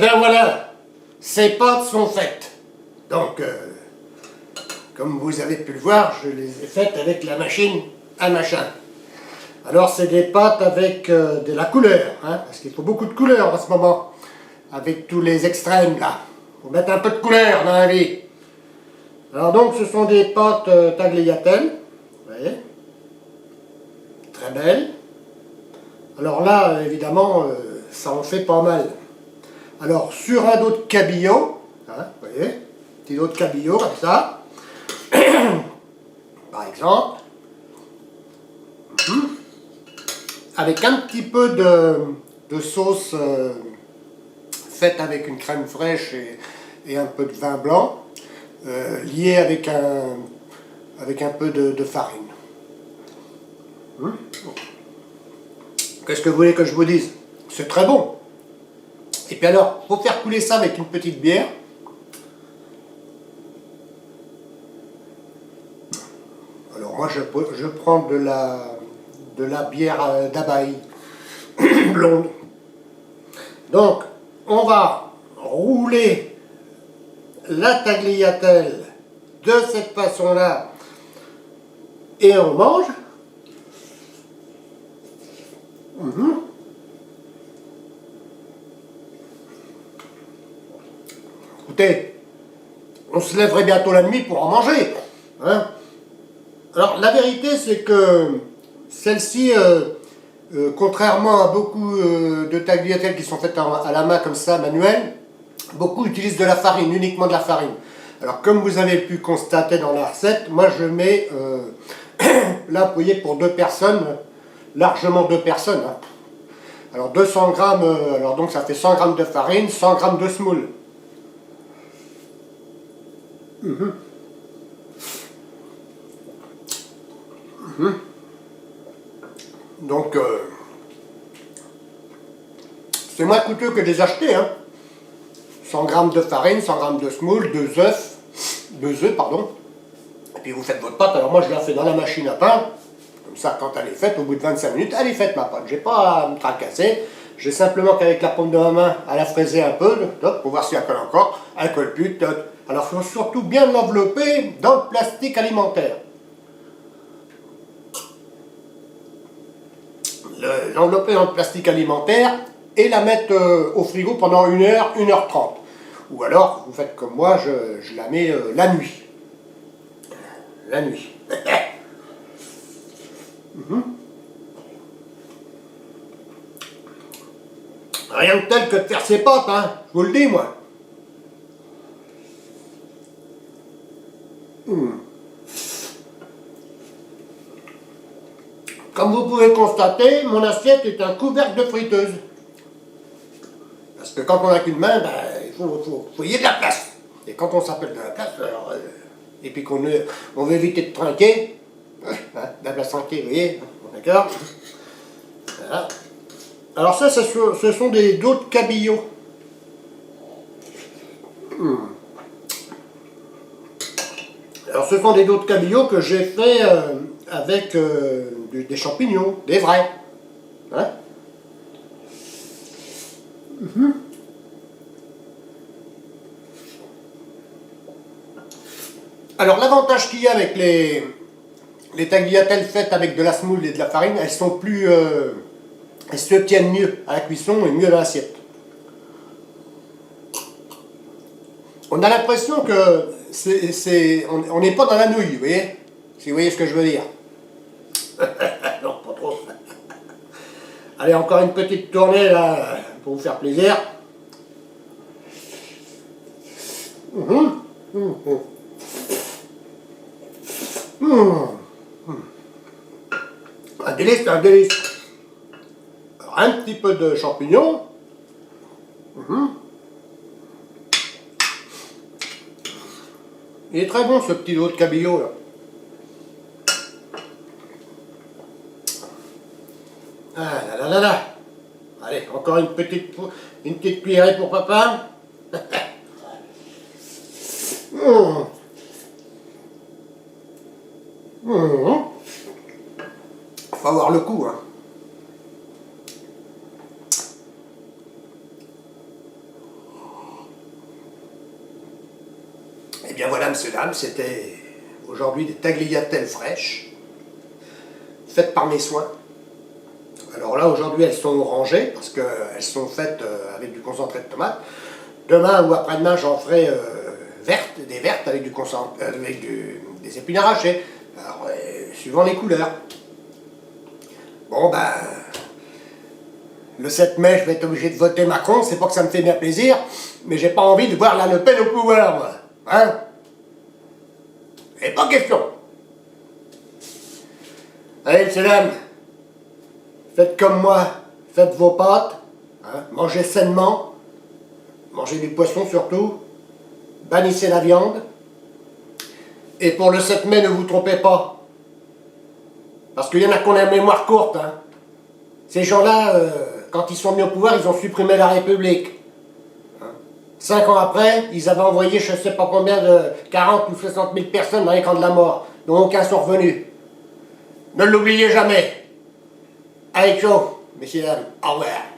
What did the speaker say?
bien voilà, ces pâtes sont faites. Donc, comme vous avez pu le voir, je les ai faites avec la machine à machin. Alors c'est des pâtes avec de la couleur, hein, parce qu'il faut beaucoup de couleur en ce moment, avec tous les extrêmes là. Il faut mettre un peu de couleur dans la vie. Alors donc ce sont des pâtes tagliatelle, vous voyez, très belles. Alors là, évidemment, ça en fait pas mal. Alors sur un dos de cabillaud, hein, vous voyez, petit dos de cabillaud comme ça, par exemple, avec un petit peu de sauce faite avec une crème fraîche et un peu de vin blanc, lié avec un peu de farine. Qu'est-ce que vous voulez que je vous dise? C'est très bon. Et puis alors, il faut faire couler ça avec une petite bière. Alors moi, je prends de la bière d'abbaye blonde. Donc, on va rouler la tagliatelle de cette façon-là et on mange. Écoutez, on se lèverait bientôt la nuit pour en manger. Hein? Alors, la vérité, c'est que celle-ci, contrairement à beaucoup de tagliatelles qui sont faites à la main comme ça, manuelles, beaucoup utilisent de la farine, uniquement de la farine. Alors, comme vous avez pu constater dans la recette, moi je mets, là, vous voyez, pour 2 personnes, largement 2 personnes. Hein. Alors, 200 grammes, alors donc ça fait 100 grammes de farine, 100 grammes de semoule. Donc, c'est moins coûteux que de les acheter. Hein. 100 grammes de farine, 100 grammes de semoule, 2 œufs, pardon. Et puis vous faites votre pâte. Alors moi je la fais dans la machine à pain. Comme ça, quand elle est faite, au bout de 25 minutes, elle est faite ma pâte. J'ai pas à me tracasser. J'ai simplement qu'avec la paume de ma main, à la fraiser un peu, pour voir si elle colle encore. Elle colle plus. Alors il faut surtout bien l'envelopper dans le plastique alimentaire. L'envelopper dans le plastique alimentaire et la mettre au frigo pendant 1 heure, 1h30. Ou alors, vous faites comme moi, je la mets la nuit. La nuit. Rien de tel que de faire ses pâtes, hein, je vous le dis, moi. Comme vous pouvez constater, mon assiette est un couvercle de friteuse. Parce que quand on n'a qu'une main, ben, il faut y ait de la place. Et quand on s'appelle de la place, alors, et puis qu'on veut éviter de trinquer, hein, de la place trinquée, vous voyez, d'accord? Voilà. Alors ça, ce sont des dos de cabillaud. Alors ce sont des dos de cabillaud que j'ai fait avec des champignons, des vrais. Hein? Alors l'avantage qu'il y a avec les tagliatelles faites avec de la semoule et de la farine, elles sont plus... elles se tiennent mieux à la cuisson et mieux dans l'assiette. On a l'impression que on n'est pas dans la nouille, vous voyez? Si vous voyez ce que je veux dire. Non, pas trop. Allez, encore une petite tournée là, pour vous faire plaisir. Un délice, un délice. Alors, un petit peu de champignons. Il est très bon ce petit dos de cabillaud là. Ah là là là là. Allez, encore une petite cuillerée pour papa. Faut avoir le coup, hein. Eh bien voilà, monsieur, dame, c'était aujourd'hui des tagliatelles fraîches, faites par mes soins. Alors là, aujourd'hui, elles sont rangées, parce qu'elles sont faites avec du concentré de tomate. Demain ou après-demain, j'en ferai des vertes avec des épinards hachés. Alors, suivant les couleurs. Bon, ben, le 7 mai, je vais être obligé de voter Macron, c'est pas que ça me fait bien plaisir, mais j'ai pas envie de voir la Le Pen au pouvoir, moi. Hein? Et pas question. Allez, messieurs, dames, faites comme moi, faites vos pâtes, hein, mangez sainement, mangez du poisson surtout, bannissez la viande, et pour le 7 mai, ne vous trompez pas, parce qu'il y en a qui ont la mémoire courte. Hein. Ces gens-là, quand ils sont mis au pouvoir, ils ont supprimé la République. 5 ans après, ils avaient envoyé je ne sais pas combien de 40 ou 60 000 personnes dans les camps de la mort, dont aucun sont revenus. Ne l'oubliez jamais. Allez, ciao, messieurs, dames, au revoir.